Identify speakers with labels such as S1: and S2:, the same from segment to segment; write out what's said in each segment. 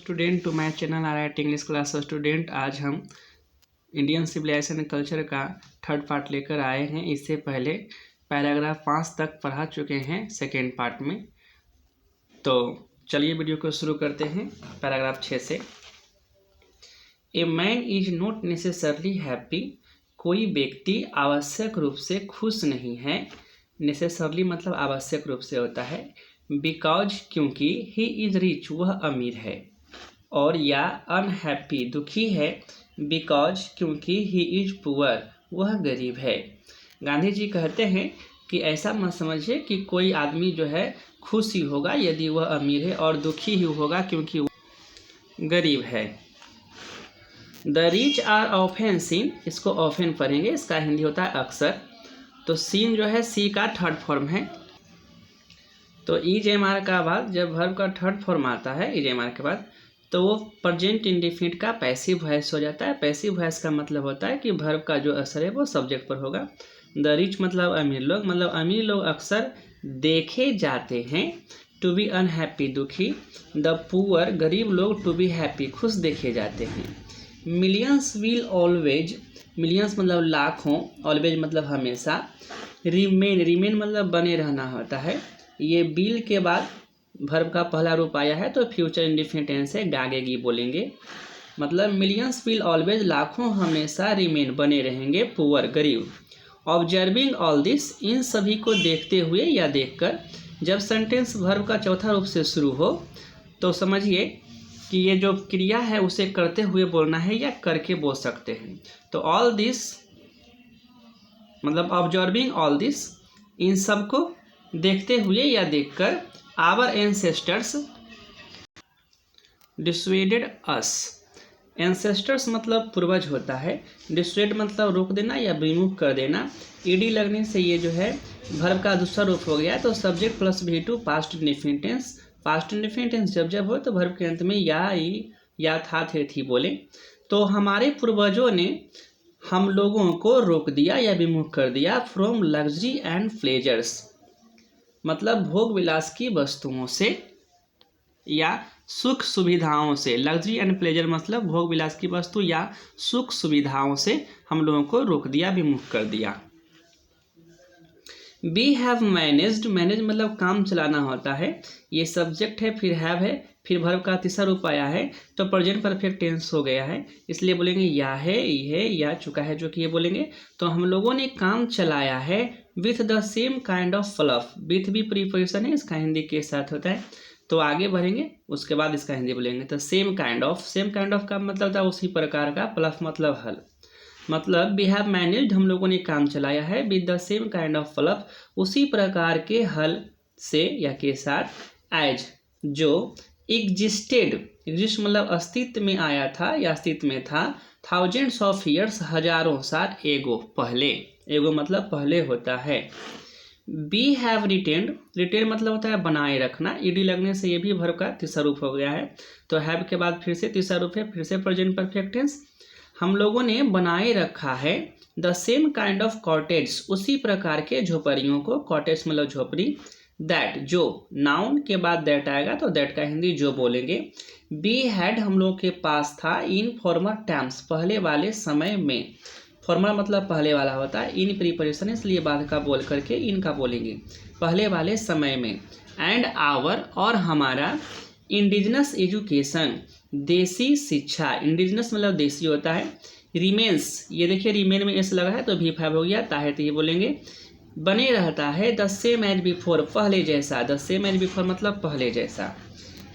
S1: Student to my channel RIT English class student. आज हम Indian civilization and culture का third part लेकर आए हैं। इससे पहले पैराग्राफ 5 तक पढ़ा चुके हैं सेकेंड पार्ट में। तो चलिए वीडियो को शुरू करते हैं पैराग्राफ 6 से। A man is not necessarily happy, कोई व्यक्ति आवश्यक रूप से खुश नहीं है। नेसेसरली मतलब आवश्यक रूप से होता है। बिकॉज क्योंकि ही इज रिच वह अमीर है, और या अनहैप्पी दुखी है बिकॉज क्योंकि ही इज पुअर वह गरीब है। गांधी जी कहते हैं कि ऐसा मत समझिए कि कोई आदमी जो है खुश ही होगा यदि वह अमीर है, और दुखी ही होगा क्योंकि वह गरीब है। The rich are often seen, इसको ऑफेन पढ़ेंगे, इसका हिंदी होता है अक्सर। तो सीन जो है सी का थर्ड फॉर्म है। तो इज एम आर का बाद जब वर्ब का थर्ड फॉर्म आता है इज एम आर के बाद, तो वो प्रेजेंट इंडेफिनिट का पैसिव वॉइस हो जाता है। पैसिव वॉइस का मतलब होता है कि वर्ब का जो असर है वो सब्जेक्ट पर होगा। द रिच मतलब अमीर लोग, मतलब अमीर लोग अक्सर देखे जाते हैं। टू बी अनहैप्पी दुखी। द पुअर गरीब लोग टू बी हैप्पी खुश देखे जाते हैं। मिलियंस विल ऑलवेज, मिलियंस मतलब लाखों, ऑलवेज मतलब हमेशा। रिमेन मतलब बने रहना होता है। ये बिल के बाद वर्ब का पहला रूप आया है तो फ्यूचर इंडेफिनिट टेंस है, गागेगी बोलेंगे। मतलब मिलियंस विल ऑलवेज लाखों हमेशा, रिमेन बने रहेंगे, पुअर गरीब। ऑब्जर्विंग ऑल दिस इन सभी को देखते हुए या देखकर। जब सेंटेंस वर्ब का चौथा रूप से शुरू हो तो समझिए कि ये जो क्रिया है उसे करते हुए बोलना है या करके बोल सकते हैं। तो ऑल दिस मतलब ऑब्जर्विंग ऑल दिस, इन सब को देखते हुए या देखकर। Our ancestors dissuaded us, ancestors मतलब पूर्वज होता है। डिसवेड मतलब रोक देना या विमुख कर देना। ईडी लगने से ये जो है वर्ब का दूसरा रूप हो गया। तो subject plus V2 past indefinite tense. Past indefinite tense जब जब हो तो वर्ब के अंत में या ई या था थे थी बोले। तो हमारे पूर्वजों ने हम लोगों को रोक दिया या विमुख कर दिया फ्रॉम लग्जरी एंड प्लेजर्स, मतलब भोग विलास की वस्तुओं से या सुख सुविधाओं से। लग्जरी एंड प्लेजर मतलब भोग विलास की वस्तु या सुख सुविधाओं से हम लोगों को रोक दिया, विमुख कर दिया। वी हैव मैनेज्ड, मैनेज मतलब काम चलाना होता है। ये सब्जेक्ट है, फिर हैव है, फिर वर्ब का तीसरा रूप आया है तो प्रेजेंट परफेक्ट टेंस हो गया है, इसलिए बोलेंगे या है, ये या चुका है, जो कि ये बोलेंगे। तो हम लोगों ने काम चलाया है with the same kind of fluff. With भी प्रीपोजिशन है, इसका हिंदी के साथ होता है। तो आगे बढ़ेंगे उसके बाद इसका हिंदी बोलेंगे। तो same kind of, same kind of का मतलब था उसी प्रकार का, प्लफ मतलब हल। मतलब वी हैव मैनेज्ड हम लोगों ने काम चलाया है with the same kind of fluff, उसी प्रकार के हल से या के साथ। एज जो एग्जिस्टेड, एग्जिस्ट मतलब अस्तित्व में आया था या अस्तित्व में था। थाउजेंड्स ऑफ ईयर्स हजारों साल, एगो पहले, एगो मतलब पहले होता है। वी हैव रिटेन्ड, रिटेन मतलब होता है बनाए रखना। ईडी लगने से ये भी वर्ब का तीसरा रूप हो गया है। तो हैव के बाद फिर से तीसरा रूप है, फिर से प्रेजेंट परफेक्ट टेंस। हम लोगों ने बनाए रखा है the same kind of cottage, उसी प्रकार के झोपड़ियों को। कॉटेज मतलब झोपड़ी। दैट जो, नाउन के बाद दैट आएगा तो दैट का हिंदी जो बोलेंगे। बी हैड हम लोगों के पास था इन फॉर्मर टाइम्स, पहले वाले समय में। फॉर्मर मतलब पहले वाला होता है, इन प्रीपोजिशन इसलिए बाद का बोल करके इनका बोलेंगे, पहले वाले समय में। एंड आवर और हमारा। इंडिजिनस एजुकेशन देसी शिक्षा, इंडिजिनस मतलब देसी होता है। रिमेन्स, ये देखिए रिमेन में एस लगा है तो V5 हो गया, ताहे तो ये बोलेंगे। बने रहता है द सेम एज बिफोर, पहले जैसा। द सेम एज बिफोर मतलब पहले जैसा।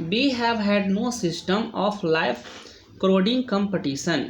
S1: We have had no system of life crowding competition,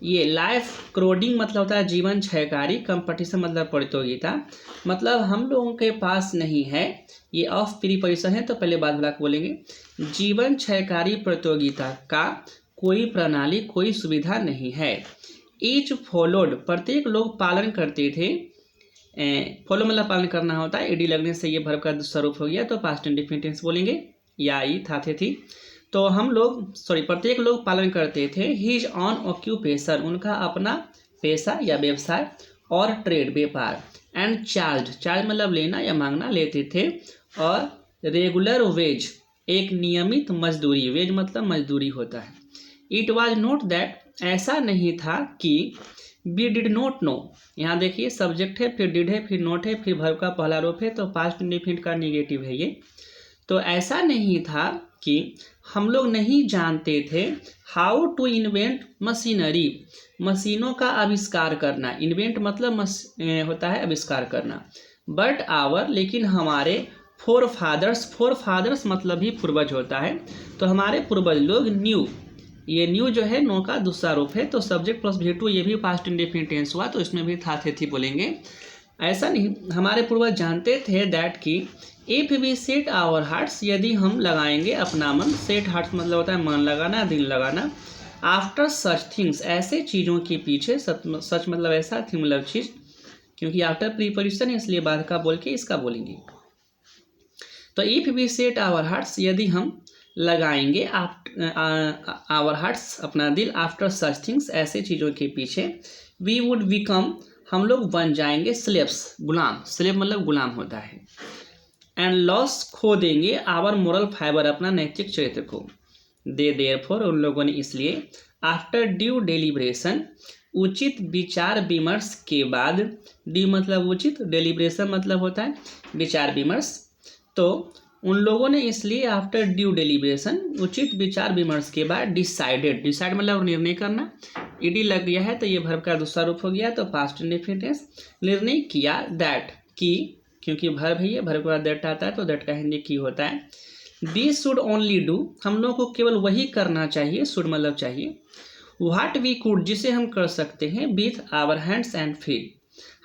S1: ये लाइफ क्रोडिंग मतलब होता है जीवन क्षयकारी, कंपटीशन मतलब प्रतियोगिता, मतलब हम लोगों के पास नहीं है। ये ऑफ प्रीपोजिशन है तो पहले बाद वाला बोलेंगे। जीवन क्षयकारी प्रतियोगिता का कोई प्रणाली, कोई सुविधा नहीं है। ईच फॉलोड प्रत्येक लोग पालन करते थे। फॉलो मतलब पालन करना होता है। ईडी लगने से ये वर्ब का दूसरा रूप हो गया तो पास्ट इंडेफिनिट टेंस बोलेंगे, या ई था थे थी। तो हम लोग प्रत्येक लोग पालन करते थे। हिज ऑन ऑक्यूपेशन उनका अपना पेशा या व्यवसाय, और ट्रेड व्यापार। एंड चार्ज, चार्ज मतलब लेना या मांगना, लेते थे। और रेगुलर वेज एक नियमित मजदूरी, वेज मतलब मजदूरी होता है। इट वॉज नोट दैट, ऐसा नहीं था कि वी डिड नॉट नो, यहाँ देखिए सब्जेक्ट है, फिर डिड है, फिर नोट है, फिर वर्ब का पहला रूप है, तो पास्ट इंडेफिनिट का नेगेटिव है ये। तो ऐसा नहीं था कि हम लोग नहीं जानते थे हाउ टू इन्वेंट मशीनरी, मशीनों का आविष्कार करना। इन्वेंट मतलब होता है आविष्कार करना। बट आवर, लेकिन हमारे फोर फादर्स मतलब ही पूर्वज होता है, तो हमारे पूर्वज लोग न्यू, ये न्यू जो है नो का दूसरा रूप है, तो सब्जेक्ट प्लस V2 ये भी पास्ट इंडेफिनिट टेंस हुआ, तो इसमें भी था थे थी बोलेंगे। ऐसा नहीं, हमारे पूर्वज जानते थे दैट कि if we set our hearts, यदि हम लगाएंगे अपना मन, सेट हार्ट्स मतलब होता है मन लगाना, दिल लगाना, आफ्टर सच थिंग्स, ऐसे चीज़ों के पीछे, सच मतलब ऐसा, थी मतलब चीज़, क्योंकि आफ्टर प्रीपोजिशन है इसलिए बाद का बोल के इसका बोलेंगे। तो if we set our hearts, यदि हम लगाएंगे आवर हार्ट्स अपना दिल, आफ्टर सच थिंग्स ऐसे चीज़ों के पीछे, वी वुड बिकम हम लोग बन जाएंगे स्लेव्स, गुलाम, स्लेव मतलब गुलाम होता है, एंड लॉस खो देंगे आवर मोरल फाइबर अपना नैतिक चरित्र को, दे देयरफॉर उन लोगों ने इसलिए, आफ्टर ड्यू डेलिब्रेशन उचित विचार विमर्श के बाद, ड्यू मतलब उचित, डेलिब्रेशन मतलब होता है विचार विमर्श, तो उन लोगों ने इसलिए आफ्टर ड्यू डेलिब्रेशन उचित विचार विमर्श के बाद, डिसाइडेड, डिसाइड मतलब निर्णय करना, ईडी लग गया है तो ये वर्ब का दूसरा रूप हो गया, तो पास्ट इंडेफिनिट टेंस, निर्णय किया दैट की, क्योंकि वर्ब है ये, वर्ब के बाद दैट आता है तो दैट का हिंदी की होता है। वी शुड ओनली डू, हम लोग को केवल वही करना चाहिए, शुड मतलब चाहिए, व्हाट वी कुड जिसे हम कर सकते हैं, with our hands and feet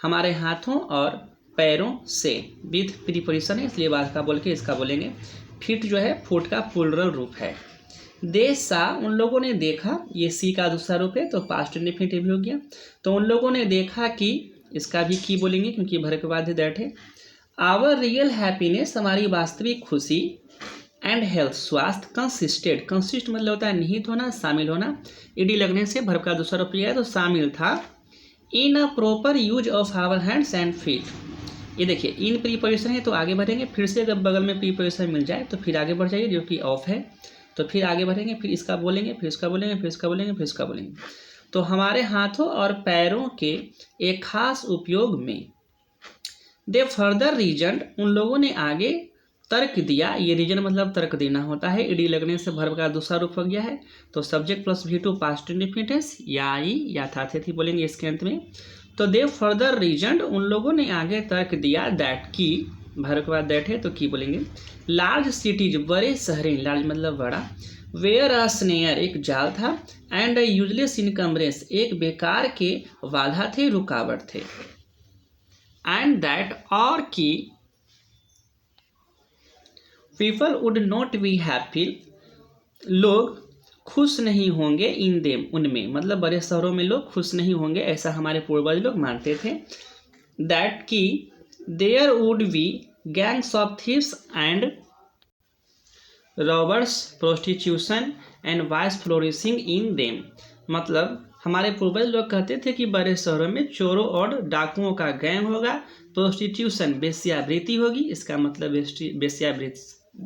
S1: हमारे हाथों और पैरों से, विथ प्रीपोजिशन है इसलिए बाद का बोल के इसका बोलेंगे। फिट जो है फुट का प्लूरल रूप है। दे सा उन लोगों ने देखा, ये सी का दूसरा रूप है तो पास्ट इंडेफिनिट भी हो गया, तो उन लोगों ने देखा कि, इसका भी की बोलेंगे क्योंकि भर के बाद दैट है। आवर रियल हैप्पीनेस हमारी वास्तविक खुशी, एंड हेल्थ स्वास्थ्य, कंसिस्टेड, कंसिस्ट मतलब होता है निहित होना, शामिल होना, ईडी लगने से भर का दूसरा रूप है तो शामिल था, in a proper use of our hands and feet, ये देखिए इन प्रीपोजिशन है तो आगे बढ़ेंगे, फिर से अगर बगल में प्रीपोजिशन मिल जाए तो फिर आगे बढ़ जाइए, जो कि ऑफ है तो फिर आगे बढ़ेंगे, फिर इसका बोलेंगे, फिर इसका बोलेंगे, फिर इसका बोलेंगे, फिर इसका बोलेंगे। तो हमारे हाथों और पैरों के एक खास उपयोग में, दे फर्दर रीजन उन लोगों ने आगे तर्क दिया, ये रीजन मतलब तर्क देना होता है, ईडी लगने से वर्ब का दूसरा रूप हो गया है, तो subject plus V2 past indefinite tense, या ई या था थे थी बोलेंगे इसके अंत में। तो दे फर्दर रीजन उन लोगों ने आगे तर्क दिया दैट की, वर्ब के बाद दैट है तो की बोलेंगे, लार्ज सिटीज बड़े शहरें, लार्ज मतलब बड़ा, वेयर अ स्नेयर एक जाल था, एंड यूजलेस इनकम्ब्रेंस एक बेकार के बाधा थे, रुकावट थे, एंड दैट और की people would not be happy लोग खुश नहीं होंगे, इन देम उनमें मतलब बड़े शहरों में लोग खुश नहीं होंगे, ऐसा हमारे पूर्वज लोग मानते थे। दैट की there would be gangs of thieves and robbers, prostitution and vice flourishing in them, मतलब हमारे पूर्वज लोग कहते थे कि बड़े शहरों में चोरों और डाकुओं का गैंग होगा, प्रोस्टिट्यूशन वेश्यावृत्ति होगी, इसका मतलब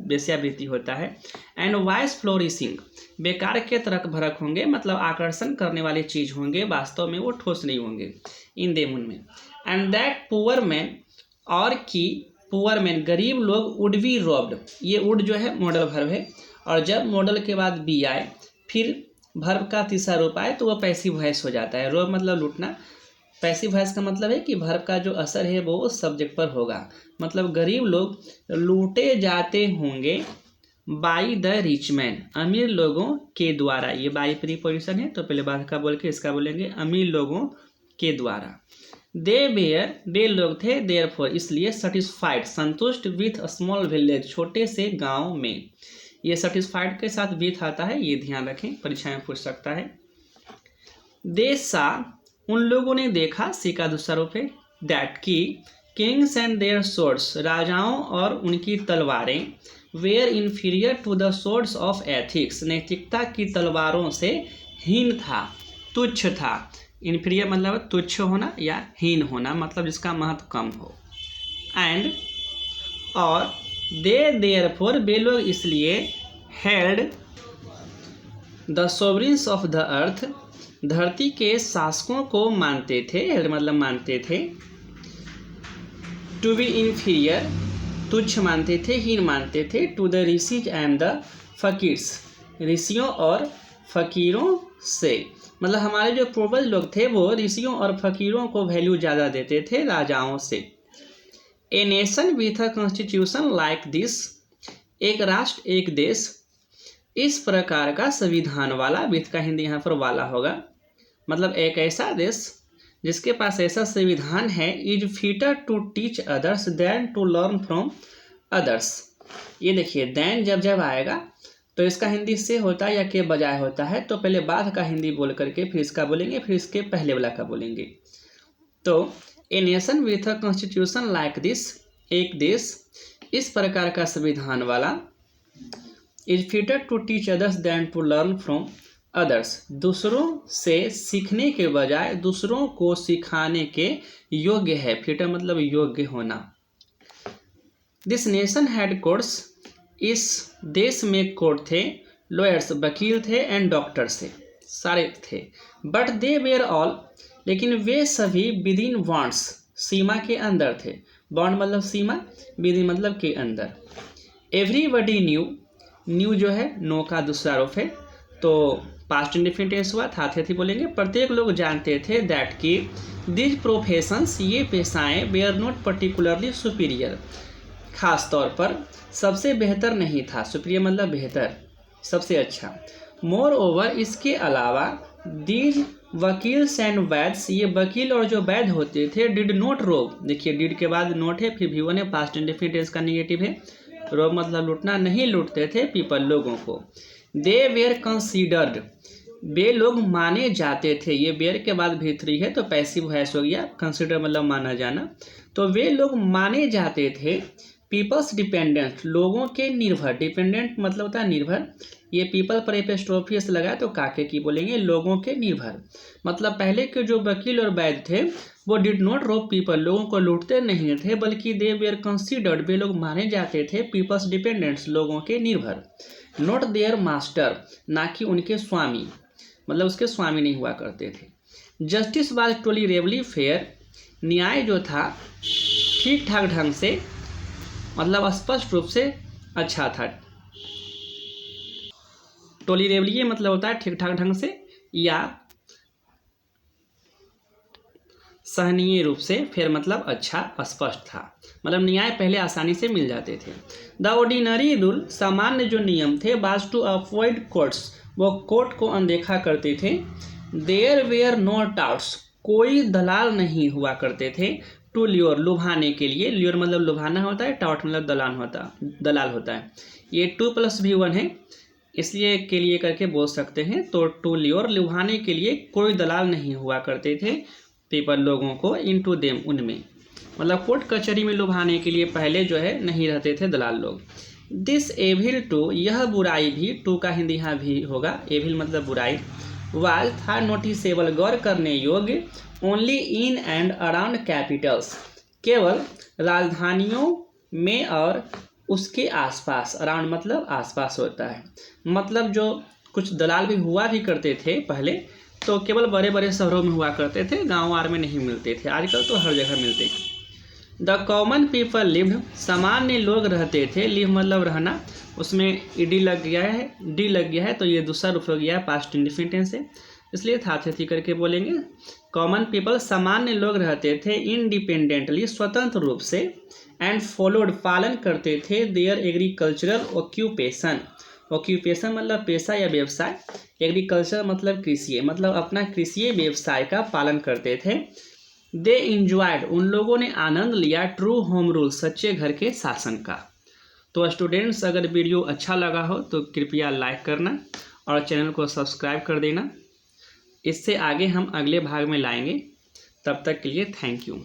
S1: वेश्यावृत्ति होता है, एंड वाइस फ्लोरिशिंग बेकार के तरक भरक होंगे, मतलब आकर्षण करने वाली चीज होंगे, वास्तव में वो ठोस नहीं होंगे, इन देम उनमें। एंड दैट पुअर मैन और की पुअर मैन गरीब लोग वुड बी रॉब्ड, ये वुड जो है मॉडल वर्ब है, और जब मॉडल के बाद बी आए फिर वर्ब का तीसरा रूप आए तो वह पैसिव वॉइस हो जाता है। रॉब मतलब लूटना, पैसिव वॉइस का मतलब है कि वर्ब का जो असर है वो उस सब्जेक्ट पर होगा, मतलब गरीब लोग लूटे जाते होंगे, बाई द रिच मैन अमीर लोगों के द्वारा, ये बाई प्रीपोजिशन है तो पहले बाद का बोल के इसका बोलेंगे, अमीर लोगों के द्वारा। दे बेयर दे लोग थे, देयरफॉर इसलिए, सेटिस्फाइड संतुष्ट, विथ स्मॉल विलेज छोटे से गांव में, ये सेटिस्फाइड के साथ विथ आता है, ये ध्यान रखें परीक्षा में पूछ सकता है। दे सा उन लोगों ने देखा, सी का दूसरा रूप है, दैट की किंग्स एंड देयर सोर्ड्स राजाओं और उनकी तलवारें, were inferior to the swords of ethics नैतिकता की तलवारों से हीन था, तुच्छ था, इन्फीरियर मतलब तुच्छ होना या हीन होना, मतलब जिसका महत्व कम हो, एंड और दे देयरफॉर वे लोग इसलिए held the sovereigns of the earth धरती के शासकों को मानते थे, हेल्ड मतलब मानते थे, टू बी इन्फीरियर तुच्छ मानते थे, हीन मानते थे, to the rishis and the fakirs ऋषियों और फकीरों से, मतलब हमारे जो पूर्वज लोग थे वो ऋषियों और फकीरों को वैल्यू ज़्यादा देते थे राजाओं से। ए nation with a constitution like this एक राष्ट्र एक देश इस प्रकार का संविधान वाला, विथ का हिंदी यहाँ पर वाला होगा, मतलब एक ऐसा देश जिसके पास ऐसा संविधान है, is fitter to teach others than to learn from others. ये देखिए देन जब जब आएगा तो इसका हिंदी से होता है या के बजाय होता है, तो पहले बाद का हिंदी बोल करके फिर इसका बोलेंगे, फिर इसके पहले वाला का बोलेंगे। तो a nation with a constitution like this एक देश इस प्रकार का संविधान वाला, is fitter to teach others than to learn from others दूसरों से सीखने के बजाय दूसरों को सिखाने के योग्य है, फिटर मतलब योग्य होना। दिस नेशन हैड कोर्ट्स इस देश में कोर्ट थे, लॉयर्स वकील थे एंड डॉक्टर्स थे, सारे थे, बट दे वेयर ऑल लेकिन वे सभी विद इन बॉन्ड्स सीमा के अंदर थे, बॉन्ड मतलब सीमा, विद इन मतलब के अंदर। एवरीबडी न्यू जो है नो का दूसरा रूप है, तो पास्ट इंडेफिनिट टेंस हुआ, था थे बोलेंगे, प्रत्येक लोग जानते थे दैट कि दिस प्रोफेशंस ये पेशाएं वेयर नॉट पर्टिकुलरली सुपीरियर खास तौर पर सबसे बेहतर नहीं था, सुप्रिय मतलब बेहतर, सबसे अच्छा। मोर ओवर इसके अलावा दीज वकील्स एंड वैद्स ये वकील और जो वैद्य होते थे, डिड नॉट रोब, देखिए डिड के बाद नोट है फिर V1 है, पास्ट इंडेफिनिट टेंस का नेगेटिव है, रोब मतलब लूटना, नहीं लूटते थे पीपल लोगों को। दे वेयर कंसीडर्ड वे लोग माने जाते थे, ये वेयर के बाद V3 है तो पैसिव वॉइस हो गया, कंसीडर मतलब माना जाना, तो वे लोग माने जाते थे पीपल्स डिपेंडेंट लोगों के निर्भर, डिपेंडेंट मतलब होता है निर्भर, ये पीपल पर एपोस्ट्रोफी से लगाए तो काके की बोलेंगे, लोगों के निर्भर, मतलब पहले के जो वकील और वैद्य थे वो डिड नॉट रोब पीपल लोगों को लूटते नहीं थे, बल्कि दे वेयर कंसीडर्ड वे लोग माने जाते थे पीपल्स डिपेंडेंट्स लोगों के निर्भर, नॉट देयर मास्टर ना कि उनके स्वामी, मतलब उसके स्वामी नहीं हुआ करते थे। जस्टिस वाज टोलरेबली फेयर न्याय जो था ठीक ठाक ढंग से मतलब स्पष्ट रूप से अच्छा था। टोलरेबली मतलब होता है ठीक ठाक ढंग से या सहनीय रूप से, फिर मतलब अच्छा स्पष्ट था, मतलब न्याय पहले आसानी से मिल जाते थे। द ऑर्डिनरी रूल सामान्य जो नियम थे, बाज टू अवॉइड कोर्ट्स वो कोर्ट को अनदेखा करते थे। देयर वेयर नो टाउट्स कोई दलाल नहीं हुआ करते थे, टू ल्योर लुभाने के लिए, ल्योर मतलब लुभाना होता है, टाउट मतलब दलाल होता है, ये 2+V1 है इसलिए के लिए करके बोल सकते हैं, तो टू ल्योर लुभाने के लिए कोई दलाल नहीं हुआ करते थे पीपल लोगों को, इनटू देम उनमें, मतलब कोर्ट कचहरी में लुभाने के लिए पहले जो है नहीं रहते थे दलाल लोग। दिस एविल टू यह बुराई भी, टू का हिंदी यहाँ भी होगा, एविल मतलब बुराई, वाज था नोटिसेबल गौर करने योग्य, only in and around Capitals केवल राजधानियों में और उसके आसपास, अराउंड मतलब आसपास होता है, मतलब जो कुछ दलाल भी हुआ भी करते थे पहले, तो केवल बड़े बड़े शहरों में हुआ करते थे, गाँव वार में नहीं मिलते थे, आजकल तो हर जगह मिलते हैं। द कॉमन पीपल लिव्ड सामान्य लोग रहते थे, लिव मतलब रहना, उसमें डी लग गया है तो ये दूसरा रूप हो गया है, पास्ट इंडेफिनिट टेंस से, इसलिए था थी करके बोलेंगे। कॉमन पीपल सामान्य लोग रहते थे, इंडिपेंडेंटली स्वतंत्र रूप से, एंड फॉलोड पालन करते थे, देयर एग्रीकल्चरल ऑक्यूपेशन, ऑक्यूपेशन मतलब पेशा या व्यवसाय, एग्रीकल्चर मतलब कृषि, मतलब अपना कृषि व्यवसाय का पालन करते थे। दे इंजॉयड उन लोगों ने आनंद लिया, ट्रू होम रूल सच्चे घर के शासन का। तो स्टूडेंट्स अगर वीडियो अच्छा लगा हो तो कृपया लाइक करना और चैनल को सब्सक्राइब कर देना, इससे आगे हम अगले भाग में लाएंगे, तब तक के लिए थैंक यू।